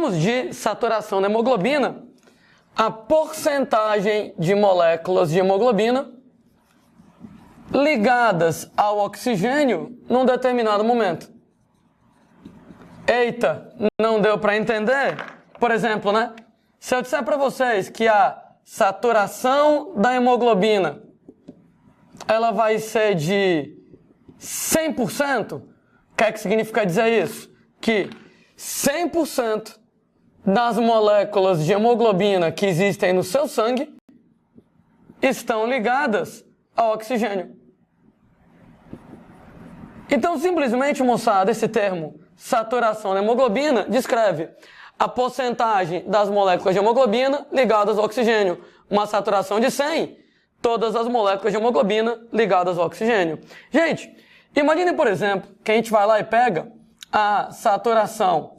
termos de saturação da hemoglobina, a porcentagem de moléculas de hemoglobina ligadas ao oxigênio num determinado momento. Eita, não deu para entender? Por exemplo, né? Se eu disser para vocês que a saturação da hemoglobina ela vai ser de 100%, o que é que significa dizer isso? Que 100% das moléculas de hemoglobina que existem no seu sangue estão ligadas ao oxigênio. Então, simplesmente, moçada, esse termo saturação da hemoglobina descreve a porcentagem das moléculas de hemoglobina ligadas ao oxigênio. Uma saturação de 100, todas as moléculas de hemoglobina ligadas ao oxigênio. Gente, imagine, por exemplo, que a gente vai lá e pega a saturação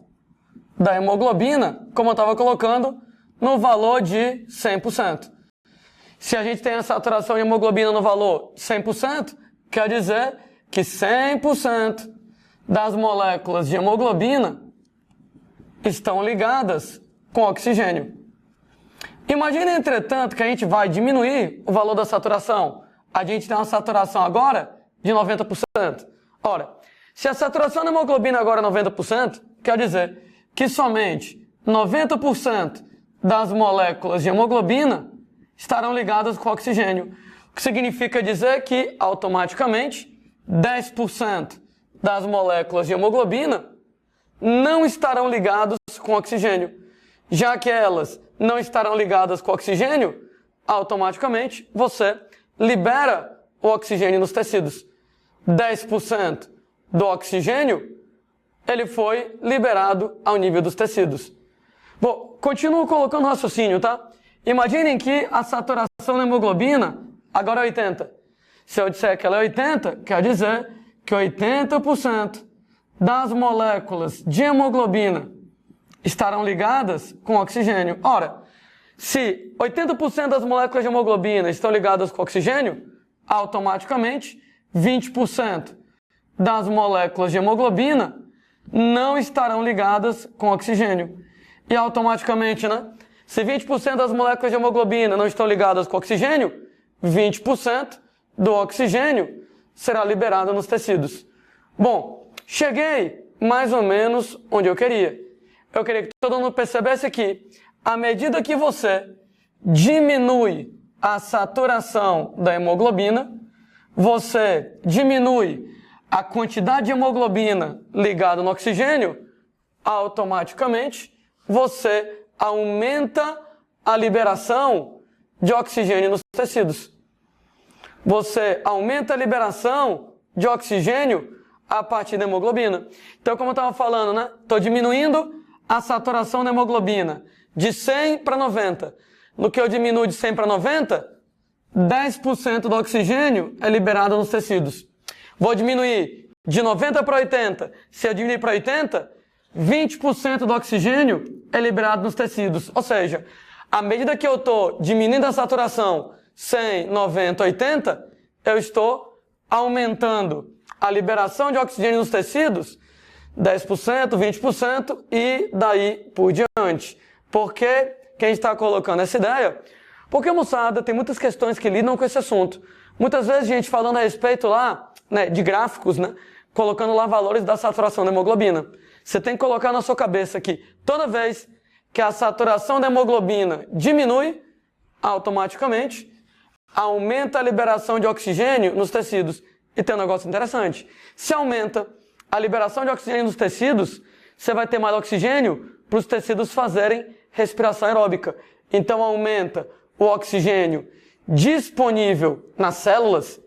da hemoglobina, como eu estava colocando, no valor de 100%. Se a gente tem a saturação de hemoglobina no valor de 100%, quer dizer que 100% das moléculas de hemoglobina estão ligadas com oxigênio. Imagine, entretanto, que a gente vai diminuir o valor da saturação. A gente tem uma saturação agora de 90%. Ora, se a saturação da hemoglobina agora é 90%, quer dizer que somente 90% das moléculas de hemoglobina estarão ligadas com oxigênio. O que significa dizer que, automaticamente, 10% das moléculas de hemoglobina não estarão ligadas com oxigênio. Já que elas não estarão ligadas com oxigênio, automaticamente você libera o oxigênio nos tecidos. 10% do oxigênio, ele foi liberado ao nível dos tecidos. Bom, continuo colocando o raciocínio, tá? Imaginem que a saturação da hemoglobina agora é 80. Se eu disser que ela é 80, quer dizer que 80% das moléculas de hemoglobina estarão ligadas com oxigênio. Ora, se 80% das moléculas de hemoglobina estão ligadas com oxigênio, automaticamente 20% das moléculas de hemoglobina não estarão ligadas com oxigênio. E automaticamente, né? Se 20% das moléculas de hemoglobina não estão ligadas com oxigênio, 20% do oxigênio será liberado nos tecidos. Bom, cheguei mais ou menos onde eu queria. Eu queria que todo mundo percebesse que, à medida que você diminui a saturação da hemoglobina, você diminui a quantidade de hemoglobina ligada no oxigênio, automaticamente você aumenta a liberação de oxigênio nos tecidos. Você aumenta a liberação de oxigênio a partir da hemoglobina. Então, como eu estava falando, né? Estou diminuindo a saturação da hemoglobina de 100 para 90. No que eu diminuo de 100 para 90, 10% do oxigênio é liberado nos tecidos. Vou diminuir de 90 para 80. Se eu diminuir para 80, 20% do oxigênio é liberado nos tecidos. Ou seja, à medida que eu estou diminuindo a saturação 100, 90, 80, eu estou aumentando a liberação de oxigênio nos tecidos 10%, 20% e daí por diante. Por que a gente está colocando essa ideia? Porque, moçada, tem muitas questões que lidam com esse assunto. Muitas vezes, gente, falando a respeito lá, né, de gráficos, né, colocando lá valores da saturação da hemoglobina. Você tem que colocar na sua cabeça que toda vez que a saturação da hemoglobina diminui, automaticamente aumenta a liberação de oxigênio nos tecidos. E tem um negócio interessante. Se aumenta a liberação de oxigênio nos tecidos, você vai ter mais oxigênio para os tecidos fazerem respiração aeróbica. Então aumenta o oxigênio disponível nas células,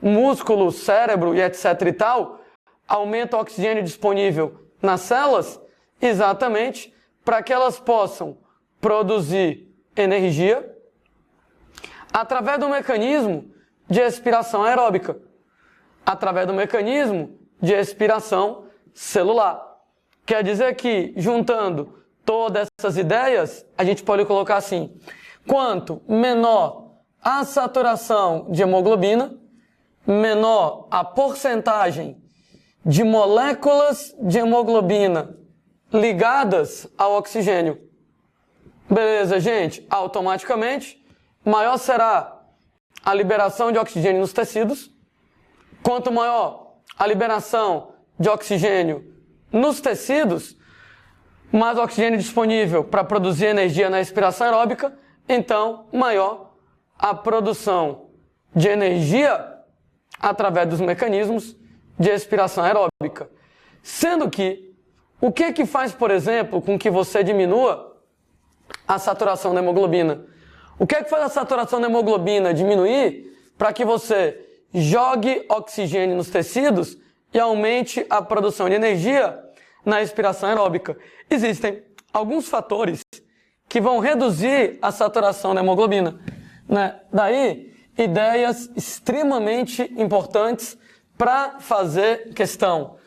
músculo, cérebro e etc e tal, aumenta o oxigênio disponível nas células exatamente para que elas possam produzir energia através do mecanismo de respiração aeróbica, através do mecanismo de respiração celular. Quer dizer que, juntando todas essas ideias, a gente pode colocar assim: quanto menor a saturação de hemoglobina, menor a porcentagem de moléculas de hemoglobina ligadas ao oxigênio. Beleza, gente? Automaticamente, maior será a liberação de oxigênio nos tecidos. Quanto maior a liberação de oxigênio nos tecidos, mais oxigênio disponível para produzir energia na respiração aeróbica, então maior a produção de energia através dos mecanismos de respiração aeróbica. Sendo que, o que é que faz, por exemplo, com que você diminua a saturação da hemoglobina? O que é que faz a saturação da hemoglobina diminuir para que você jogue oxigênio nos tecidos e aumente a produção de energia na respiração aeróbica? Existem alguns fatores que vão reduzir a saturação da hemoglobina, né? Daí, ideias extremamente importantes para fazer questão.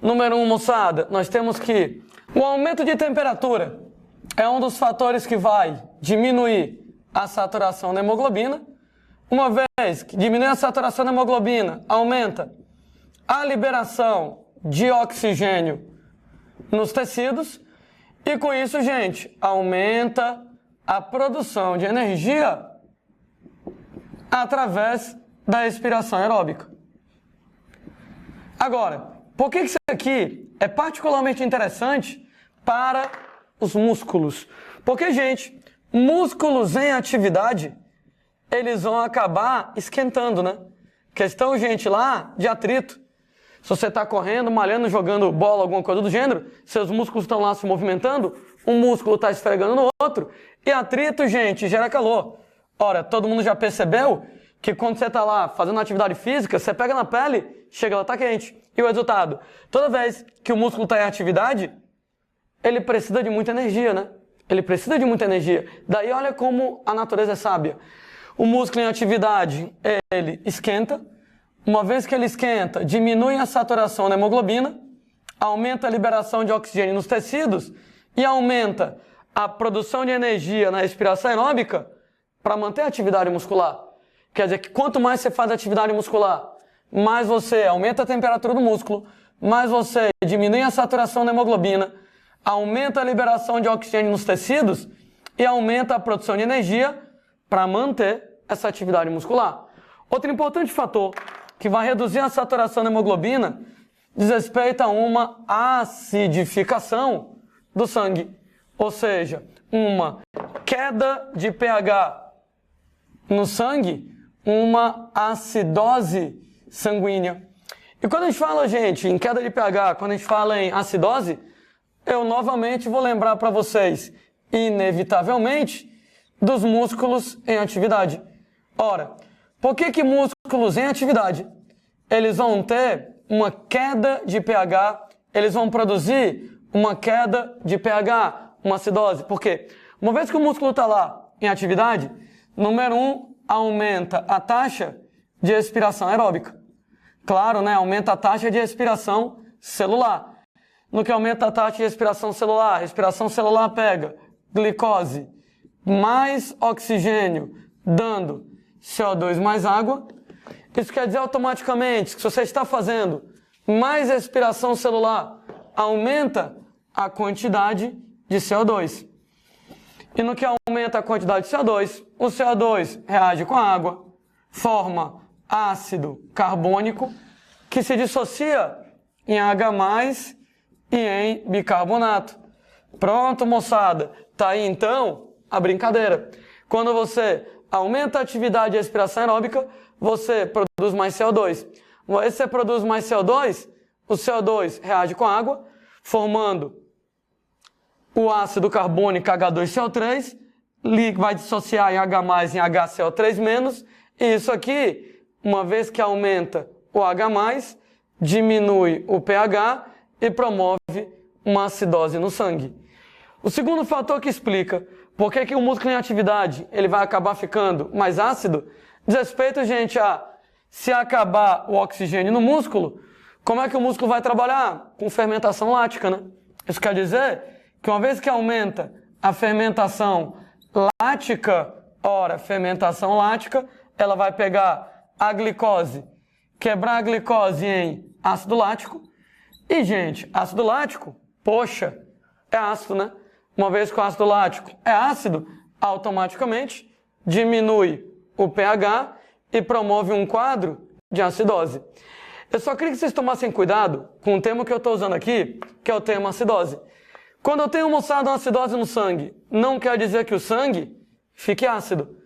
Número 1, moçada, nós temos que o aumento de temperatura é um dos fatores que vai diminuir a saturação da hemoglobina. Uma vez que diminui a saturação da hemoglobina, aumenta a liberação de oxigênio nos tecidos e com isso, gente, aumenta a produção de energia através da respiração aeróbica. Agora, por que isso aqui é particularmente interessante para os músculos? Porque, gente, músculos em atividade, eles vão acabar esquentando, né? Questão, gente, lá de atrito. Se você está correndo, malhando, jogando bola, alguma coisa do gênero, seus músculos estão lá se movimentando, um músculo está esfregando no outro, e atrito, gente, gera calor. Ora, todo mundo já percebeu que quando você está lá fazendo atividade física, você pega na pele, chega lá, está quente. E o resultado? Toda vez que o músculo está em atividade, ele precisa de muita energia, né? Ele precisa de muita energia. Daí olha como a natureza é sábia. O músculo em atividade, ele esquenta. Uma vez que ele esquenta, diminui a saturação da hemoglobina, aumenta a liberação de oxigênio nos tecidos e aumenta a produção de energia na respiração aeróbica para manter a atividade muscular. Quer dizer que quanto mais você faz atividade muscular, mais você aumenta a temperatura do músculo, mais você diminui a saturação da hemoglobina, aumenta a liberação de oxigênio nos tecidos e aumenta a produção de energia para manter essa atividade muscular. Outro importante fator que vai reduzir a saturação da hemoglobina diz respeito a uma acidificação do sangue, ou seja, uma queda de pH no sangue, uma acidose sanguínea. E quando a gente fala, gente, em queda de pH, quando a gente fala em acidose, eu novamente vou lembrar para vocês, inevitavelmente, dos músculos em atividade. Ora, por que músculos em atividade, eles vão ter uma queda de pH, eles vão produzir uma queda de pH, uma acidose? Por quê? Uma vez que o músculo está lá em atividade, número 1, aumenta a taxa de respiração aeróbica. Claro, né? Aumenta a taxa de respiração celular. No que aumenta a taxa de respiração celular pega glicose mais oxigênio, dando CO2 mais água. Isso quer dizer automaticamente que se você está fazendo mais respiração celular, aumenta a quantidade de CO2. E no que aumenta a quantidade de CO2, o CO2 reage com a água, forma ácido carbônico, que se dissocia em H+, e em bicarbonato. Pronto, moçada. Tá aí, então, a brincadeira. Quando você aumenta a atividade de respiração aeróbica, você produz mais CO2. Uma vez que você produz mais CO2, o CO2 reage com a água, formando o ácido carbônico H2CO3, vai dissociar em H+, em HCO3-, e isso aqui, uma vez que aumenta o H+, diminui o pH e promove uma acidose no sangue. O segundo fator que explica por que o músculo em atividade ele vai acabar ficando mais ácido, diz respeito, gente, a se acabar o oxigênio no músculo, como é que o músculo vai trabalhar? Com fermentação lática, né? Isso quer dizer que uma vez que aumenta a fermentação lática, ora, fermentação lática, ela vai pegar a glicose, quebrar a glicose em ácido lático. E, gente, ácido lático, poxa, é ácido, né? Uma vez que o ácido lático é ácido, automaticamente diminui o pH e promove um quadro de acidose. Eu só queria que vocês tomassem cuidado com o termo que eu estou usando aqui, que é o termo acidose. Quando eu tenho, moçada, uma acidose no sangue, não quer dizer que o sangue fique ácido.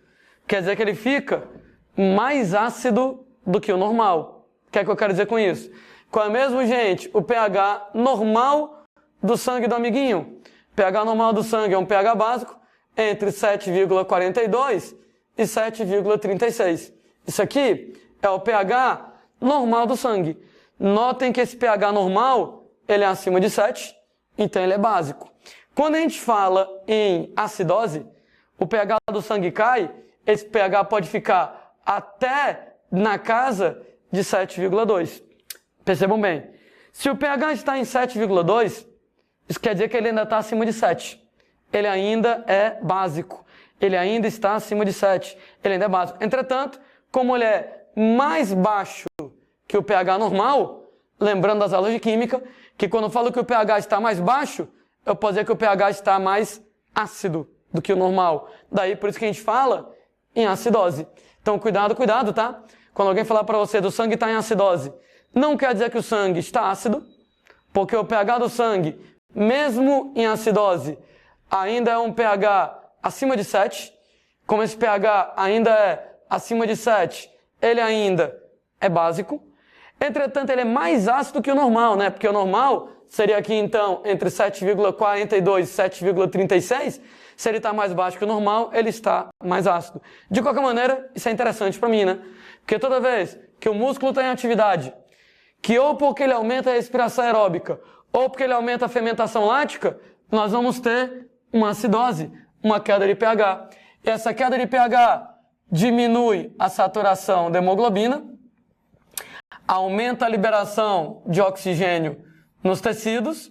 Quer dizer que ele fica mais ácido do que o normal. O que é que eu quero dizer com isso? Qual é mesmo, gente, o pH normal do sangue do amiguinho? O pH normal do sangue é um pH básico entre 7,42 e 7,36. Isso aqui é o pH normal do sangue. Notem que esse pH normal, ele é acima de 7, então ele é básico. Quando a gente fala em acidose, o pH do sangue cai, esse pH pode ficar até na casa de 7,2. Percebam bem, se o pH está em 7,2, isso quer dizer que ele ainda está acima de 7. Ele ainda é básico. Ele ainda está acima de 7. Ele ainda é básico. Entretanto, como ele é mais baixo que o pH normal, lembrando das aulas de química, que quando eu falo que o pH está mais baixo, eu posso dizer que o pH está mais ácido do que o normal. Daí, por isso que a gente fala em acidose. Então, cuidado, cuidado, tá? Quando alguém falar para você do sangue está em acidose, não quer dizer que o sangue está ácido, porque o pH do sangue, mesmo em acidose, ainda é um pH acima de 7. Como esse pH ainda é acima de 7, ele ainda é básico. Entretanto, ele é mais ácido que o normal, né? Porque o normal seria aqui, então, entre 7,42 e 7,36. Se ele está mais baixo que o normal, ele está mais ácido. De qualquer maneira, isso é interessante para mim, né? Porque toda vez que o músculo está em atividade, que ou porque ele aumenta a respiração aeróbica, ou porque ele aumenta a fermentação lática, nós vamos ter uma acidose, uma queda de pH. E essa queda de pH diminui a saturação da hemoglobina, aumenta a liberação de oxigênio nos tecidos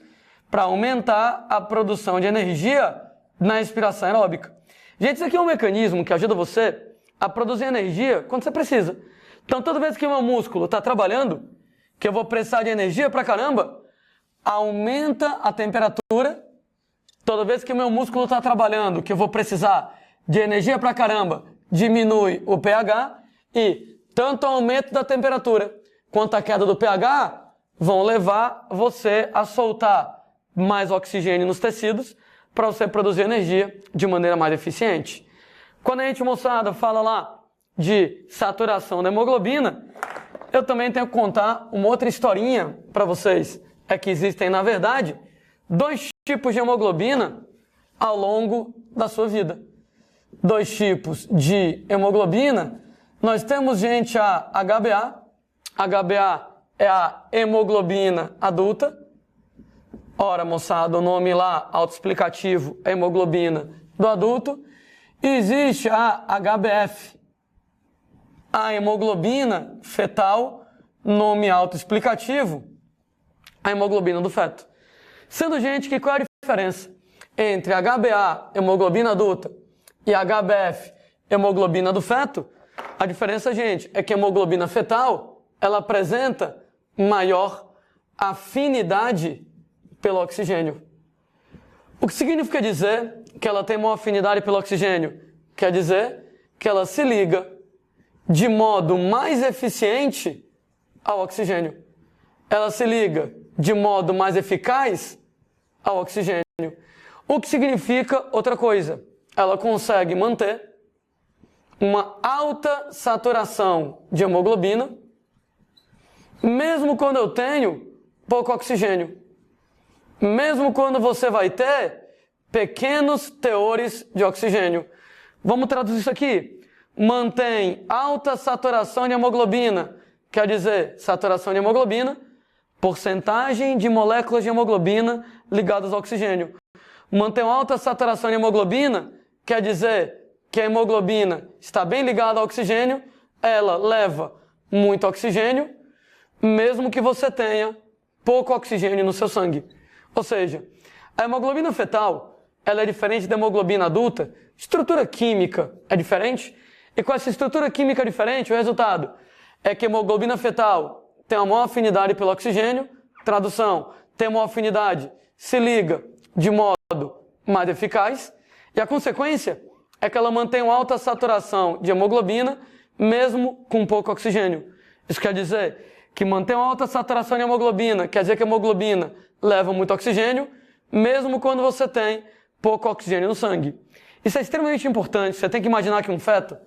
para aumentar a produção de energia na respiração aeróbica. Gente, isso aqui é um mecanismo que ajuda você a produzir energia quando você precisa. Então, toda vez que o meu músculo está trabalhando, que eu vou precisar de energia pra caramba, aumenta a temperatura. Toda vez que o meu músculo está trabalhando, que eu vou precisar de energia pra caramba, diminui o pH e tanto o aumento da temperatura quanto a queda do pH vão levar você a soltar mais oxigênio nos tecidos para você produzir energia de maneira mais eficiente. Quando a gente, moçada, fala lá de saturação da hemoglobina, eu também tenho que contar uma outra historinha para vocês. É que existem, na verdade, 2 tipos de hemoglobina ao longo da sua vida. 2 tipos de hemoglobina. Nós temos, gente, a HbA. HbA é a hemoglobina adulta. Ora, moçada, o nome lá, autoexplicativo, é hemoglobina do adulto. E existe a HbF, a hemoglobina fetal, nome autoexplicativo, a hemoglobina do feto. Sendo, gente, que qual é a diferença entre HbA, hemoglobina adulta, e HbF, hemoglobina do feto? A diferença, gente, é que a hemoglobina fetal, ela apresenta maior afinidade pelo oxigênio. O que significa dizer que ela tem maior afinidade pelo oxigênio? Quer dizer que ela se liga de modo mais eficiente ao oxigênio. Ela se liga de modo mais eficaz ao oxigênio. O que significa outra coisa. Ela consegue manter uma alta saturação de hemoglobina, mesmo quando eu tenho pouco oxigênio. Mesmo quando você vai ter pequenos teores de oxigênio. Vamos traduzir isso aqui. Mantém alta saturação de hemoglobina, quer dizer, saturação de hemoglobina, porcentagem de moléculas de hemoglobina ligadas ao oxigênio. Mantém alta saturação de hemoglobina, quer dizer que a hemoglobina está bem ligada ao oxigênio, ela leva muito oxigênio, mesmo que você tenha pouco oxigênio no seu sangue. Ou seja, a hemoglobina fetal, ela é diferente da hemoglobina adulta, estrutura química é diferente, e com essa estrutura química diferente, o resultado é que a hemoglobina fetal tem uma maior afinidade pelo oxigênio, tradução, tem uma afinidade, se liga de modo mais eficaz, e a consequência é que ela mantém uma alta saturação de hemoglobina, mesmo com pouco oxigênio. Isso quer dizer que mantém uma alta saturação de hemoglobina, quer dizer que a hemoglobina leva muito oxigênio, mesmo quando você tem pouco oxigênio no sangue. Isso é extremamente importante. Você tem que imaginar que um feto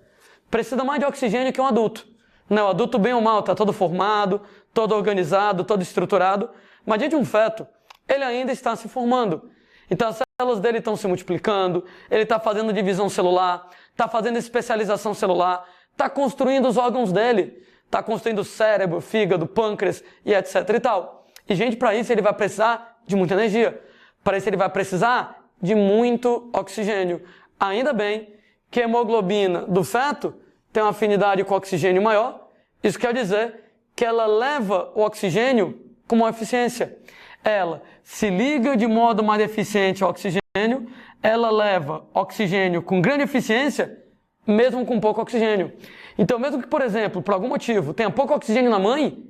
precisa mais de oxigênio que um adulto. Não, o adulto, bem ou mal, está todo formado, todo organizado, todo estruturado, mas diante de um feto, ele ainda está se formando. Então as células dele estão se multiplicando, ele está fazendo divisão celular, está fazendo especialização celular, está construindo os órgãos dele, está construindo o cérebro, fígado, pâncreas e etc e tal. E, gente, para isso ele vai precisar de muita energia. Para isso ele vai precisar de muito oxigênio. Ainda bem que a hemoglobina do feto tem uma afinidade com o oxigênio maior. Isso quer dizer que ela leva o oxigênio com maior eficiência. Ela se liga de modo mais eficiente ao oxigênio, ela leva oxigênio com grande eficiência, mesmo com pouco oxigênio. Então, mesmo que, por exemplo, por algum motivo, tenha pouco oxigênio na mãe,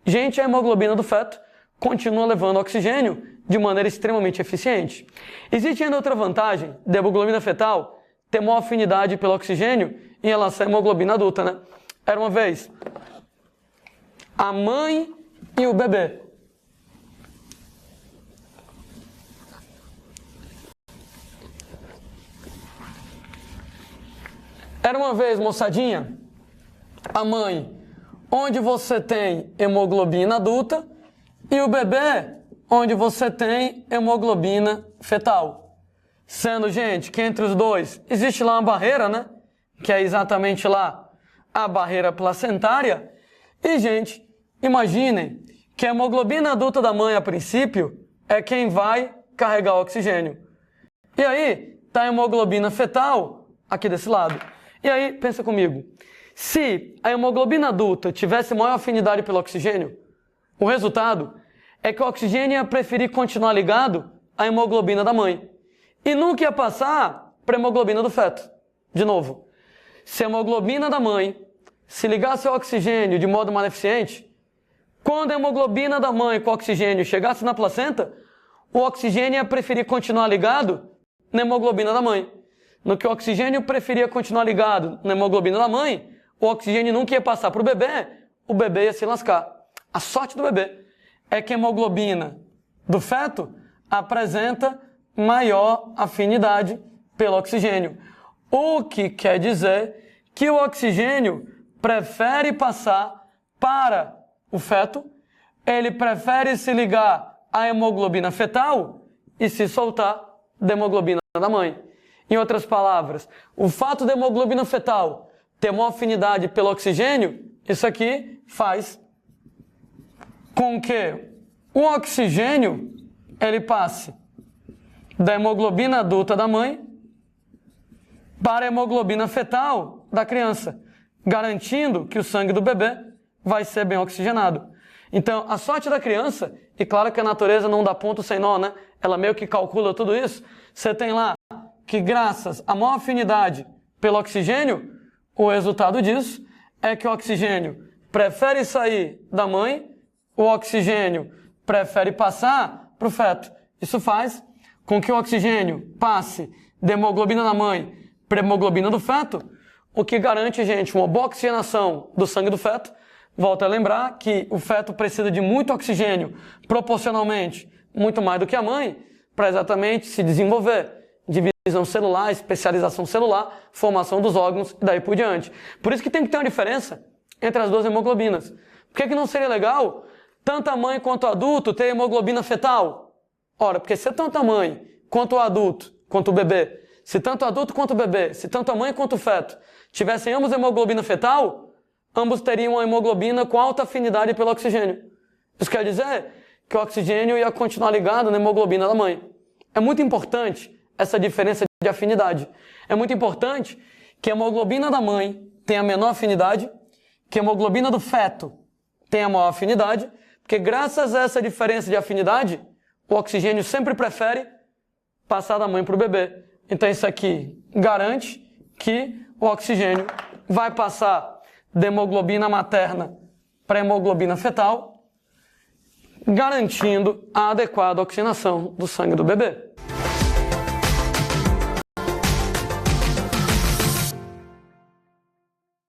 gente, a hemoglobina do feto continua levando oxigênio de maneira extremamente eficiente. Existe ainda outra vantagem da hemoglobina fetal ter maior afinidade pelo oxigênio em relação à hemoglobina adulta, né? Era uma vez a mãe e o bebê. Era uma vez, moçadinha, a mãe, onde você tem hemoglobina adulta, e o bebê, onde você tem hemoglobina fetal. Sendo, gente, que entre os dois existe lá uma barreira, né? Que é exatamente lá a barreira placentária. E, gente, imaginem que a hemoglobina adulta da mãe, a princípio, é quem vai carregar o oxigênio. E aí, tá a hemoglobina fetal aqui desse lado. E aí, pensa comigo. Se a hemoglobina adulta tivesse maior afinidade pelo oxigênio, o resultado é que o oxigênio ia preferir continuar ligado à hemoglobina da mãe. E nunca ia passar para a hemoglobina do feto. De novo, se a hemoglobina da mãe se ligasse ao oxigênio de modo mais eficiente, quando a hemoglobina da mãe com oxigênio chegasse na placenta, o oxigênio ia preferir continuar ligado na hemoglobina da mãe. No que o oxigênio preferia continuar ligado na hemoglobina da mãe, o oxigênio nunca ia passar para o bebê ia se lascar. A sorte do bebê é que a hemoglobina do feto apresenta maior afinidade pelo oxigênio. O que quer dizer que o oxigênio prefere passar para o feto, ele prefere se ligar à hemoglobina fetal e se soltar da hemoglobina da mãe. Em outras palavras, o fato da hemoglobina fetal ter uma afinidade pelo oxigênio, isso aqui faz com que o oxigênio ele passe da hemoglobina adulta da mãe para a hemoglobina fetal da criança, garantindo que o sangue do bebê vai ser bem oxigenado. Então, a sorte da criança, e claro que a natureza não dá ponto sem nó, né? Ela meio que calcula tudo isso. Você tem lá que graças à maior afinidade pelo oxigênio, o resultado disso é que o oxigênio prefere sair da mãe, o oxigênio prefere passar para o feto. Isso faz com que o oxigênio passe da hemoglobina da mãe para a hemoglobina do feto, o que garante, gente, uma boa oxigenação do sangue do feto. Volto a lembrar que o feto precisa de muito oxigênio, proporcionalmente, muito mais do que a mãe, para exatamente se desenvolver. Divisão celular, especialização celular, formação dos órgãos e daí por diante. Por isso que tem que ter uma diferença entre as duas hemoglobinas. Por que não seria legal tanto a mãe quanto o adulto ter hemoglobina fetal? Ora, porque se tanto a mãe quanto o adulto, quanto o bebê, se tanto o adulto quanto o bebê, se tanto a mãe quanto o feto tivessem ambos hemoglobina fetal, ambos teriam uma hemoglobina com alta afinidade pelo oxigênio. Isso quer dizer que o oxigênio ia continuar ligado na hemoglobina da mãe. É muito importante essa diferença de afinidade. É muito importante que a hemoglobina da mãe tenha menor afinidade, que a hemoglobina do feto tenha maior afinidade, porque graças a essa diferença de afinidade, o oxigênio sempre prefere passar da mãe para o bebê. Então isso aqui garante que o oxigênio vai passar da hemoglobina materna para a hemoglobina fetal, garantindo a adequada oxigenação do sangue do bebê.